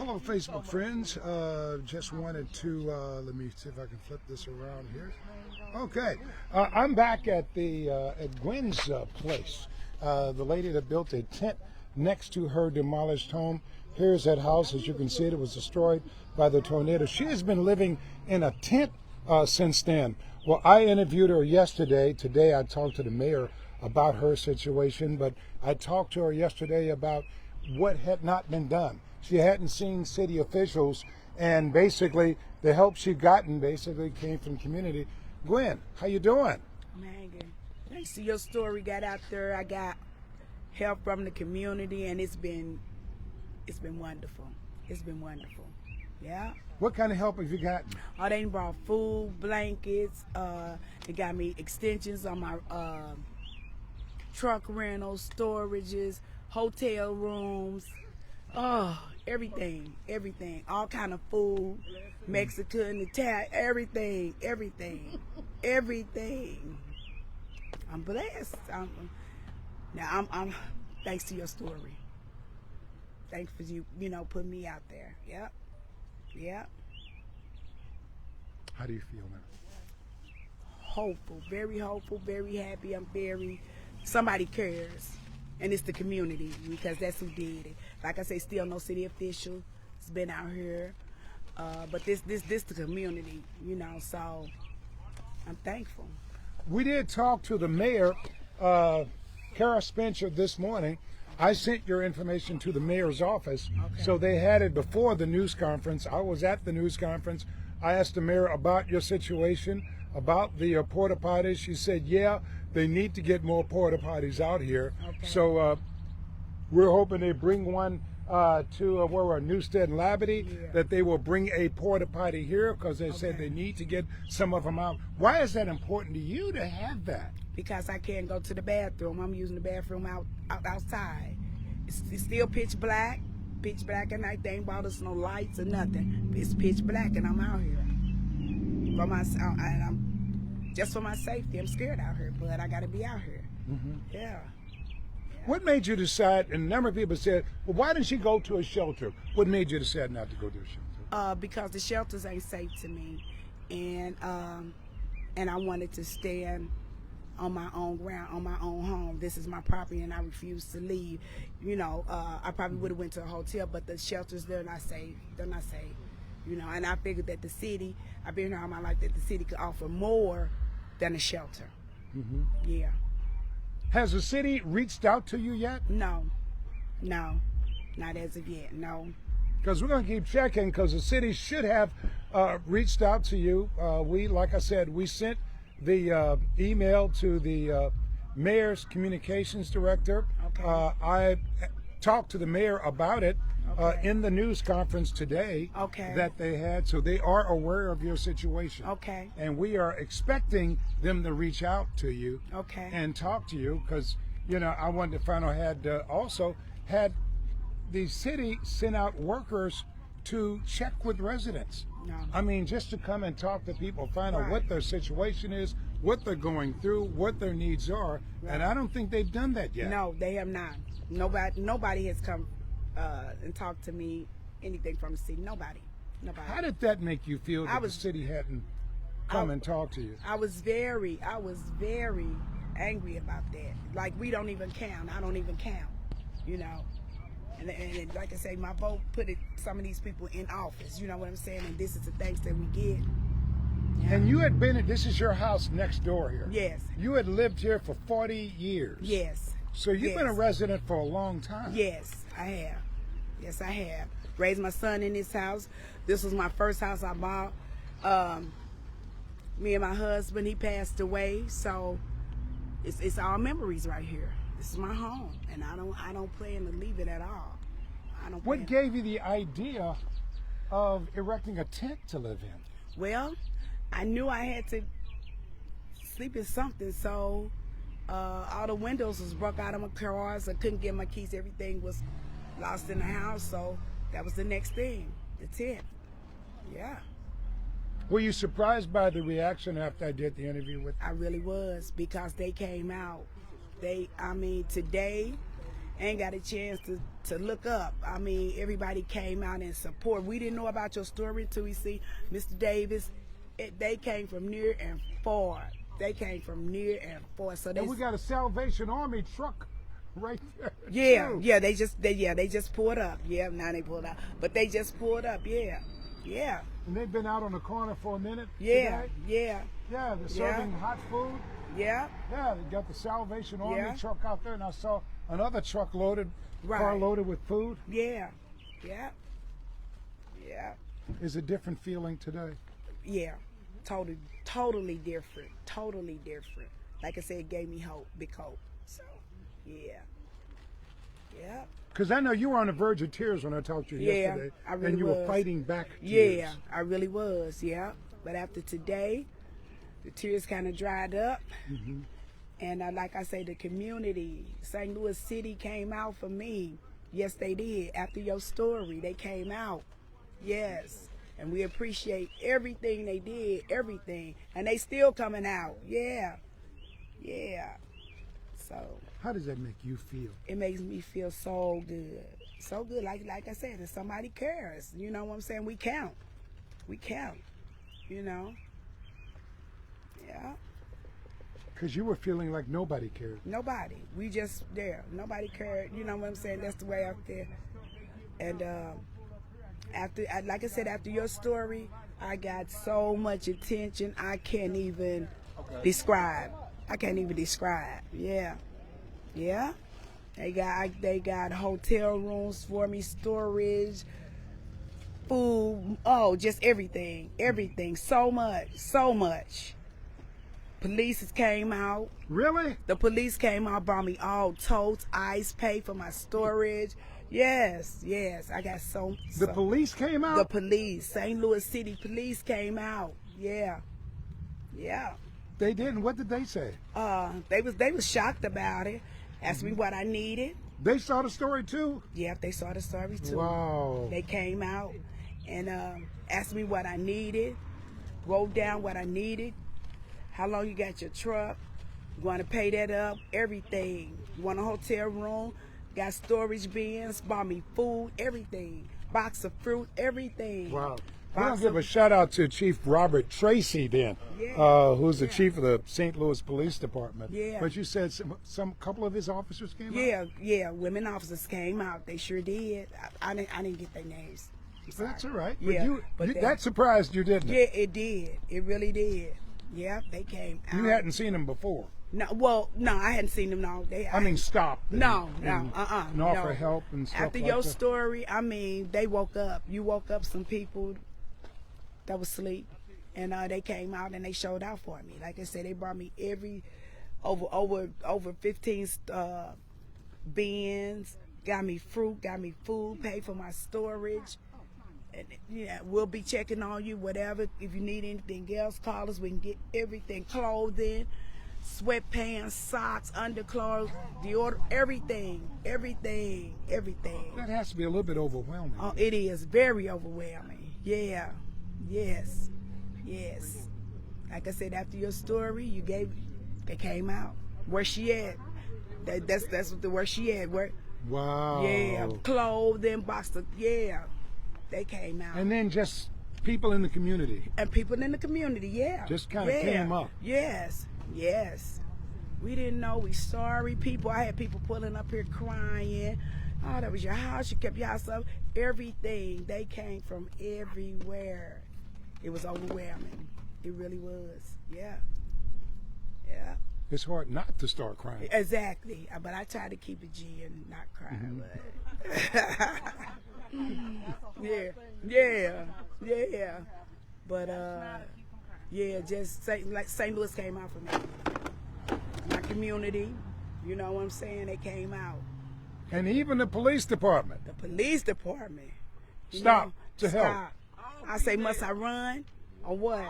Hello, Facebook friends. Just wanted to, let me see if I can flip this around here. Okay, I'm back at the at Gwen's place. The lady that built a tent next to her demolished home. Here's that house. As you can see, it was destroyed by the tornado. She has been living in a tent since then. Well, I interviewed her yesterday. Today I talked to the mayor about her situation, but I talked to her yesterday about what had not been done. She hadn't seen city officials, and basically the help she gotten basically came from community. Gwen, how you doing? I'm hanging. Thanks to your story got out there, I got help from the community, and it's been wonderful. It's been wonderful. Yeah. What kind of help have you gotten? Oh, they brought food, blankets. They got me extensions on my truck rentals, storages, hotel rooms. Oh, everything. All kind of food, Mexican, Italian, everything. I'm blessed. I'm thanks to your story. Thanks for you putting me out there. Yep. How do you feel now? Hopeful, very happy. Somebody cares. And it's the community, because that's who did it. Like I say, still no city official has been out here. But this the community, so I'm thankful. We did talk to the mayor, Kara Spencer, this morning. I sent your information to the mayor's office, okay. So they had it before the news conference. I was at the news conference. I asked the mayor about your situation, about the porta potties. She said, yeah, they need to get more porta potties out here. Okay. So we're hoping they bring one to where we're Newstead and Labadee, yeah. that they will bring a porta potty here, because they okay. said they need to get some of them out. Why is that important to you to have that? Because I can't go to the bathroom. I'm using the bathroom outside. It's still pitch black at night. They ain't bought us no lights or nothing. It's pitch black, and I'm out here. Just for my safety. I'm scared out here, but I got to be out here. Mm-hmm. Yeah. What made you decide, and a number of people said, well, why didn't she go to a shelter? What made you decide not to go to a shelter? Because the shelters ain't safe to me. And I wanted to stand on my own ground, on my own home. This is my property, and I refuse to leave. I probably would have went to a hotel, but the shelters, they're not safe. And I figured that the city, I've been here all my life, that the city could offer more than a shelter. Mm-hmm. Yeah. Has the city reached out to you yet? No, not as of yet, no. Because we're going to keep checking, because the city should have reached out to you. Like I said, we sent the email to the mayor's communications director. Okay. I talked to the mayor about it in the news conference today that they had, so they are aware of your situation. Okay. And we are expecting them to reach out to you and talk to you, because I wanted to find out, had the city sent out workers to check with residents. No. I mean, just to come and talk to people, find out what their situation is, what they're going through, what their needs are, and I don't think they've done that yet. No, they have not. Nobody has come and talked to me, anything from the city. Nobody. How did that make you feel that the city hadn't come and talked to you? I was very angry about that. Like, we don't even count. I don't even count, And like I say, my vote put some of these people in office. You know what I'm saying? And this is the things that we get. Yeah. And you had this is your house next door here. Yes. You had lived here for 40 years. Yes. So you've been a resident for a long time. Yes, I have. Yes, I have. Raised my son in this house. This was my first house I bought. Me and my husband, he passed away. So it's all memories right here. This is my home, and I don't plan to leave it at all. What gave you the idea of erecting a tent to live in? Well, I knew I had to sleep in something, so all the windows was broke out of my cars. I couldn't get my keys. Everything was lost in the house, so that was the next thing, the tent. Yeah. Were you surprised by the reaction after I did the interview with you? I really was, because they came out. Today ain't got a chance to look up. I mean, everybody came out in support. We didn't know about your story until we see Mr. Davis. They came from near and far. They came from near and far. So And we got a Salvation Army truck right there. yeah, too. yeah. They just pulled up. Yeah, now they pulled up, but they just pulled up. Yeah, yeah, And they've been out on the corner for a minute. yeah, today. yeah, Yeah, they're serving hot food. yeah. Yeah, they got the Salvation Army Yeah. truck out there, and I saw another truck loaded, car Right. loaded with food. Yeah, yeah, yeah, Is a different feeling today. yeah. Totally different. Totally different. Like I said, it gave me hope, big hope. So, yeah, yeah, Because I know you were on the verge of tears when I talked to you Yeah, yesterday, I really and you were was. fighting back yeah. tears. I really was. Yeah, but after today, the tears kind of dried up. And like I say, the community, St. Louis City came out for me. Yes, they did. After your story, they came out. Yes. And we appreciate everything they did, everything. And they still coming out. Yeah. Yeah. So How does that make you feel? it makes me feel so good. So good. Like I said, if somebody cares, you know what I'm saying? We count. We count. You know? Yeah. Because you were feeling like nobody cared. Nobody. We just there. Nobody cared. You know what I'm saying? That's the way out there. And like I said, after your story, I got so much attention I can't even describe. I can't even describe. Yeah. Yeah. They got hotel rooms for me, storage, food, just everything. Everything. So much. So much. Police came out. Really? The police came out, brought me all totes, ice, paid for my storage. Yes, yes. I got The police came out? The police, St. Louis City police came out. Yeah. Yeah. They didn't. What did they say? They was shocked about it. Asked me what I needed. They saw the story too? Yeah, they saw the story too. Wow. They came out and asked me what I needed, wrote down what I needed, how long you got your truck, you want to pay that up, everything. You want a hotel room, got storage bins, bought me food, everything. Box of fruit, everything. Wow. We're going Box to give of, a shout out to Chief Robert Tracy then, Yeah. who's the chief of the St. Louis Police Department. Yeah. But you said some couple of his officers came out? yeah, women officers came out. They sure did. I didn't get their names. I'm sorry. That's all right. Yeah, But that surprised you, didn't it? Yeah, it did. It really did. Yeah, they came out. You hadn't seen him before. No, I hadn't seen them. No, I mean, stop. and And offer no. help and stuff After like your that. story, I mean, they woke up. You woke up some people that was asleep, and they came out and they showed out for me. Like I said, they brought me over 15 bins, got me fruit, got me food, paid for my storage. And yeah, we'll be checking on you, whatever. If you need anything else, call us. We can get everything, clothing, sweatpants, socks, underclothes, deodorant, everything. That has to be a little bit overwhelming. Oh, it is very overwhelming. Yeah, yes. Like I said, after your story, they came out. Where she at? That's where she at. Where? Wow. Yeah, clothing, box of They came out. And then just people in the community. And people in the community, yeah. Just kinda came up. Yes. We didn't know. We sorry people. I had people pulling up here crying. Oh, that was your house. You kept your house up. Everything. They came from everywhere. It was overwhelming. It really was. Yeah. It's hard not to start crying. Exactly. But I try to keep it G and not cry. But yeah. But just St. Louis came out for me. My community, you know what I'm saying? They came out. And even the police department. The police department. Stop to help. I say, must I run or what?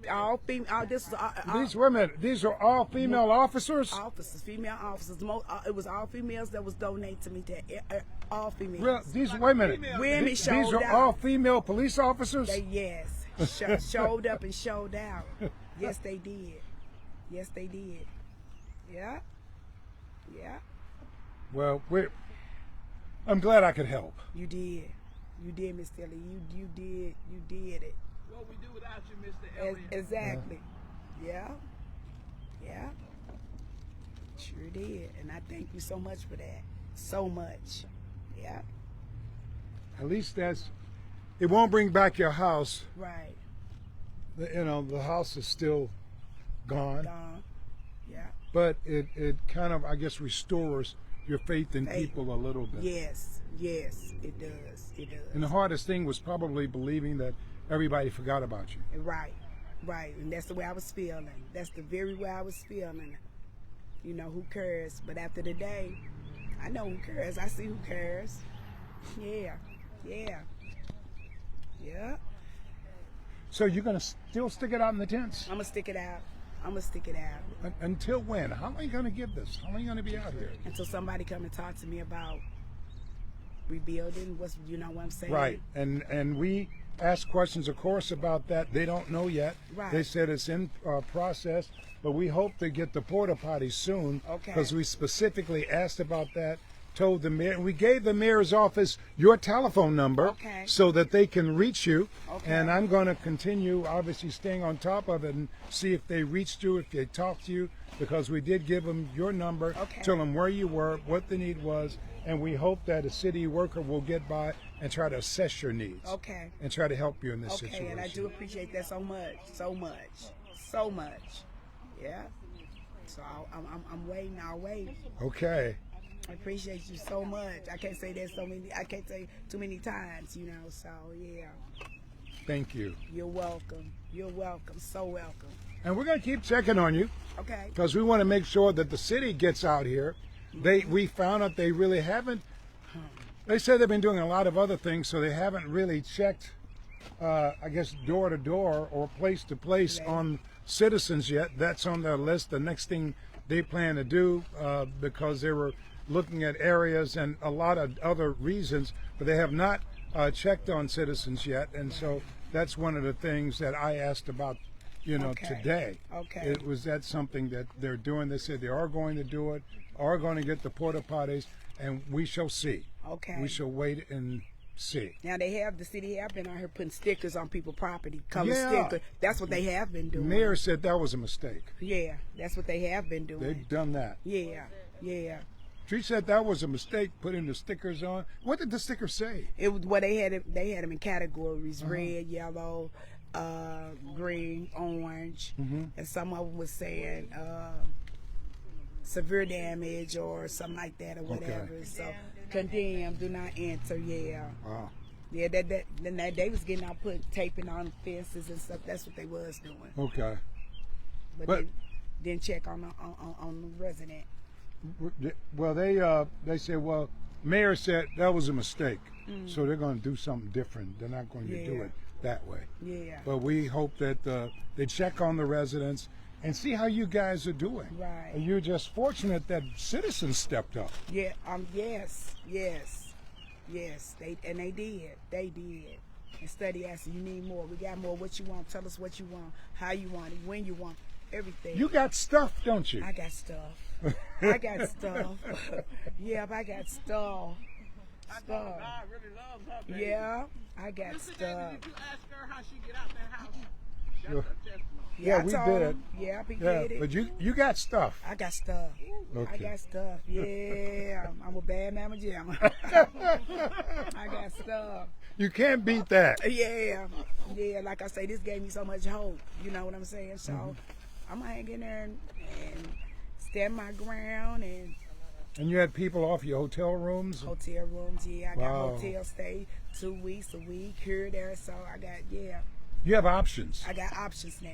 All female. This was These women, these are all female officers? officers, female officers. It was all females that was donated to me. All females. Real, wait a minute. Women These showed are out. all female police officers? Yes, showed up and showed out. Yes, they did. Yeah. Well, I'm glad I could help. You did. You did, Miss Tilly. You did it. What we do without you, Mr. Elliott? Exactly. Yeah. Yeah. Sure did. And I thank you so much for that. So much. Yeah. At least it won't bring back your house. Right. The house is still gone. Gone. Yeah. But it kind of, I guess, restores your faith in people a little bit. Yes. Yes. It does. It does. And the hardest thing was probably believing that everybody forgot about you. Right. Right. And that's the way I was feeling. That's the very way I was feeling. Who cares? But after the day, I know who cares. I see who cares. Yeah. Yeah. Yeah. So you're going to still stick it out in the tents? I'm going to stick it out. Until when? How long are you going to give this? How long are you going to be out here? Until somebody come and talk to me about rebuilding. What I'm saying? Right. And we asked questions, of course, about that. They don't know yet. Right. They said it's in process, but we hope to get the porta potties soon. Okay. Because we specifically asked about that, told the mayor, and we gave the mayor's office your telephone number. Okay. So that they can reach you. Okay. And I'm going to continue, obviously, staying on top of it and see if they reached you, if they talked to you, because we did give them your number, Okay. tell them where you were, what the need was, and we hope that a city worker will get by and try to assess your needs. Okay. And try to help you in this Okay, situation. and I do appreciate that so much. Yeah. So I'm waiting. I'll wait. Okay. I appreciate you so much. I can't say that I can't say too many times, So yeah. Thank you. You're welcome. You're welcome. So welcome. And we're going to keep checking on you Okay. because we want to make sure that the city gets out here. We found out they really haven't. They said they've been doing a lot of other things, so they haven't really checked, I guess, door to door or place to place on citizens yet. That's on their list. The next thing they plan to do because they were looking at areas and a lot of other reasons, but they have not checked on citizens yet. And so that's one of the things that I asked about, today. Okay. That's something that they're doing. They said they are going to do it, are going to get the porta potties, and we shall see. Okay. We shall wait and see. Now the city have been out here putting stickers on people's property, color Yeah. stickers. That's what they have been doing. Mayor said that was a mistake. Yeah, that's what they have been doing. They've done that. Yeah. She said that was a mistake, putting the stickers on. What did the stickers say? It was they had them in categories: red, yellow, green, orange, and some of them was saying severe damage or something like that or whatever. Okay. So condemned, do not enter. Yeah. Wow. Yeah, that they was getting out, taping on fences and stuff. That's what they was doing. Okay. But But- didn't check on the resident. Well, they said, well, mayor said that was a mistake, so they're going to do something different. They're not going to do Yeah. it that way. Yeah. But we hope that they check on the residents and see how you guys are doing. Right. And you're just fortunate that citizens stepped up. Yeah. Yes. They did. They did. And study asking, you need more. We got more. What you want? Tell us what you want. How you want it. When you want everything. You got stuff, don't you? I got stuff. I got stuff. Yep, I got stuff. I know God really loves her, baby. Yeah, I got Mr. stuff. David, did you ask her how she get out that house? That's Yeah. her testimony. Yeah, I we told did him. Yeah, he Yeah, did it. but you got stuff. I got stuff. I Okay. got stuff. Yeah, I'm a bad mama jamma. I got stuff. You can't beat that. Yeah. Like I say, this gave me so much hope. You know what I'm saying? So I'm gonna hang in there and stand my ground and And you had people off your hotel rooms? hotel rooms. Yeah, I got Wow. hotel stay 2 weeks, a week here, there. So I got You have options. I got options now.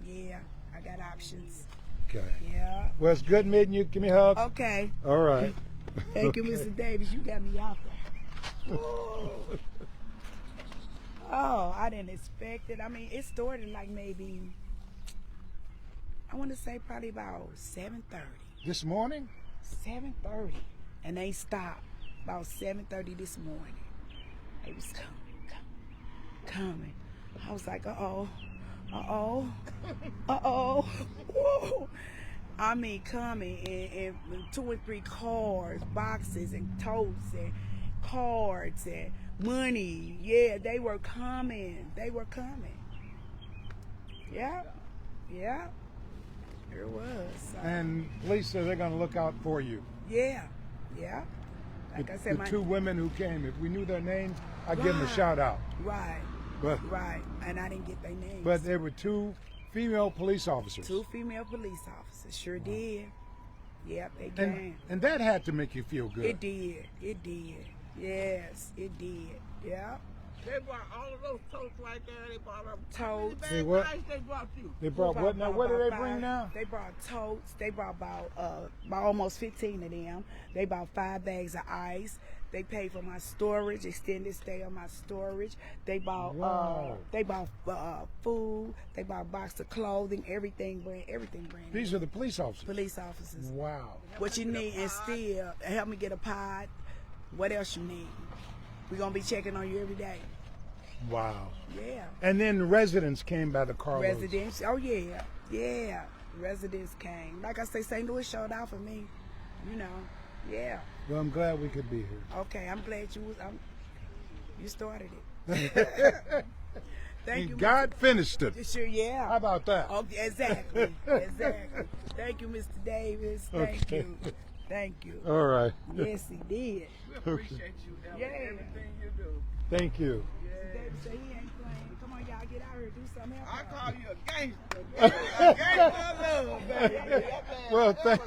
Yeah, I got options. Okay. Yeah. Well, it's good meeting you. Give me a hug. Okay. All right. Thank you, Okay. Mr. Davis. You got me out there. Oh, I didn't expect it. I mean, it started like maybe, I want to say probably about 7:30. This morning? 7:30. And they stopped about 7:30 this morning. They was coming. I was like, uh-oh. Whoa. I mean, coming in 2 and 3 cars, boxes and totes and cards and money. Yeah, they were coming. They were coming. Yeah, yeah. There was. And police said they're going to look out for you. Yeah, yeah. Like I said, The two women who came, if we knew their names, I'd give them a Right. shout out. Right, But right. And I didn't get their names. but there were 2 female police officers. 2 female police officers sure did. Yep, they came. And that had to make you feel good. It did. It did. Yes, it did. Yeah. They brought all of those totes right there. They brought them. Totes. They what? They brought you. They brought what now? What do they bring five- now? They brought totes. They brought about almost 15 of them. They bought 5 bags of ice. They paid for my storage, extended stay on my storage. They bought Wow. food. They bought a box of clothing, everything brand new. These are the police officers. Police officers. Wow. What you need, and still help me get a pod. What else you need? We're gonna be checking on you every day. Wow. Yeah. And then residents came by the carloads. Residents. Oh yeah, yeah. Residents came. Like I say, St. Louis showed out for me. You know. Yeah. Well, I'm glad we could be here. Okay. I'm glad you started it. Thank you. And God finished it. Sure. Yeah. How about that? Oh, exactly. Exactly. Thank you, Mr. Davis. Thank Okay. you. Thank you. All right. Yes, he did. We appreciate you, Ellen, Yeah. everything you do. Thank you. Mr. Davis said he ain't playing. Come on, y'all, get out here, do something else. I call you a gangster. A gangster of love, baby. Well, Thank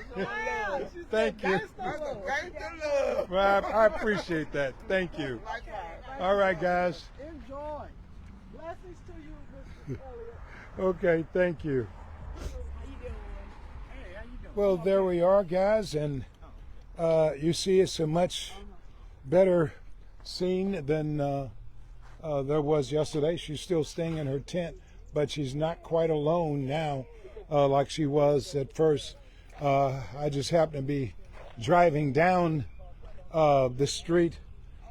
thank you. That's a gangster love. Well, I appreciate that. Thank you. Likewise. All right, guys. Enjoy. Blessings to you, Mr. Elliott. Okay, thank you. How you doing? Hey, how you doing? Well, there we are, guys, and you see it's a much better scene than there was yesterday. She's still staying in her tent, but she's not quite alone now like she was at first. I just happened to be driving down the street.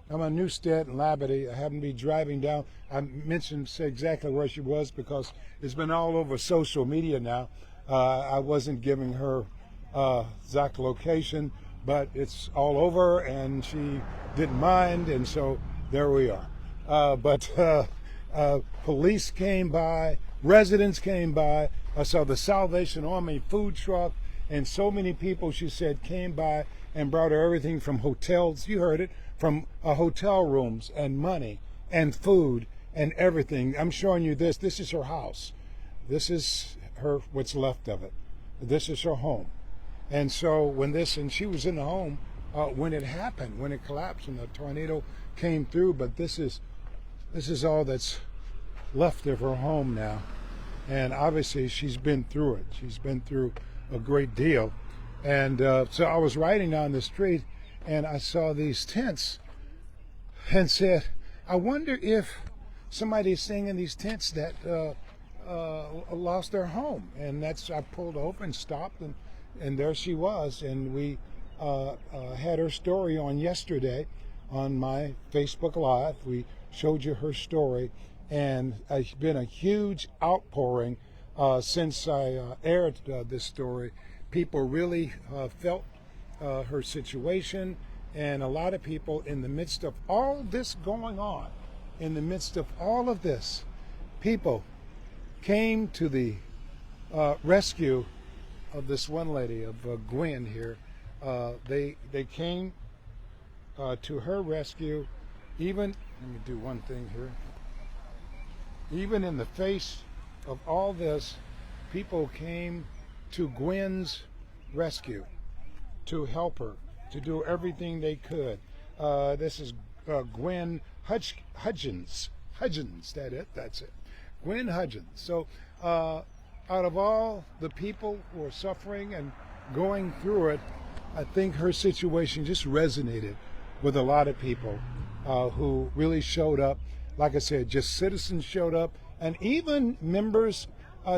I'm on Newstead and Labadie. I happened to be driving down. I mentioned say exactly where she was because it's been all over social media now. I wasn't giving her exact location, but it's all over, and she didn't mind, and so there we are. But police came by, residents came by. I saw the Salvation Army food truck, and so many people, she said, came by and brought her everything from hotels. You heard it, from hotel rooms and money and food and everything. I'm showing you this. This is her house. This is her, what's left of it. This is her home. And so when and she was in the home when it happened, when it collapsed and the tornado came through, but this is all that's left of her home now. And obviously she's been through it. She's been through a great deal. And so I was riding down the street and I saw these tents and said, I wonder if somebody's staying in these tents that lost their home. And I pulled over and stopped, and there she was. And we had her story on yesterday on my Facebook Live. We showed you her story, and it's been a huge outpouring since I aired this story. People really felt her situation, and a lot of people in the midst of all this going on, in the midst of all of this, people came to the rescue of this one lady, of Gwen here. They came to her rescue. Even, let me do one thing here. Even in the face of all this, people came to Gwen's rescue to help her, to do everything they could. This is Gwen Hudgins. That's it. Gwen Hudgins. So out of all the people who are suffering and going through it, I think her situation just resonated with a lot of people who really showed up. Like I said, just citizens showed up, and even members,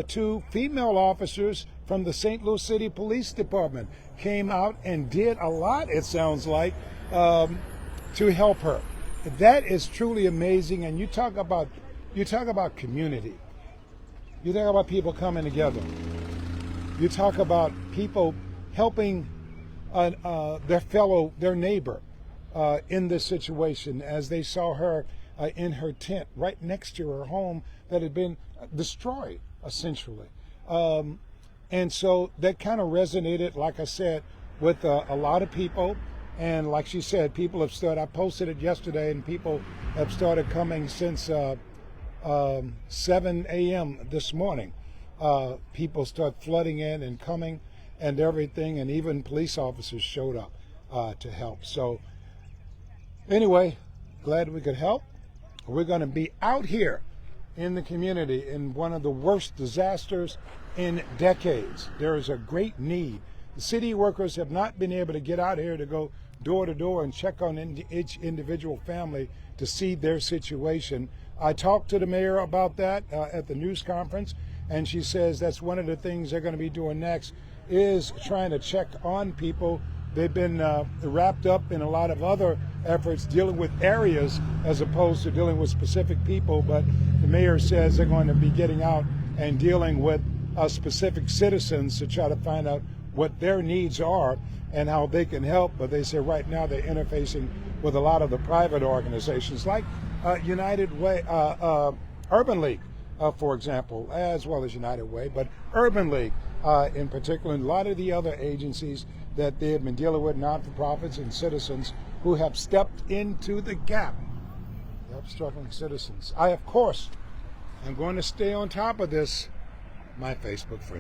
2 female officers from the St. Louis City Police Department came out and did a lot, it sounds like, to help her. That is truly amazing. And you talk about community. You talk about people coming together. You talk about people helping their neighbor in this situation, as they saw her in her tent right next to her home that had been destroyed, essentially. And so that kind of resonated, like I said, with a lot of people. And like she said, people have started, I posted it yesterday, and people have started coming since 7 a.m. this morning. People start flooding in and coming and everything, and even police officers showed up to help. So anyway, glad we could help. We're going to be out here in the community in one of the worst disasters in decades. There is a great need. The city workers have not been able to get out here to go door to door and check on each individual family to see their situation. I talked to the mayor about that at the news conference, and she says that's one of the things they're going to be doing next, is trying to check on people. They've been wrapped up in a lot of other efforts dealing with areas as opposed to dealing with specific people, but the mayor says they're going to be getting out and dealing with specific citizens to try to find out what their needs are and how they can help. But they say right now they're interfacing with a lot of the private organizations like United Way, Urban League, for example, as well as United Way, but Urban League in particular, and a lot of the other agencies that they have been dealing with, non-for-profits and citizens who have stepped into the gap, help struggling citizens. I, of course, am going to stay on top of this, my Facebook friend.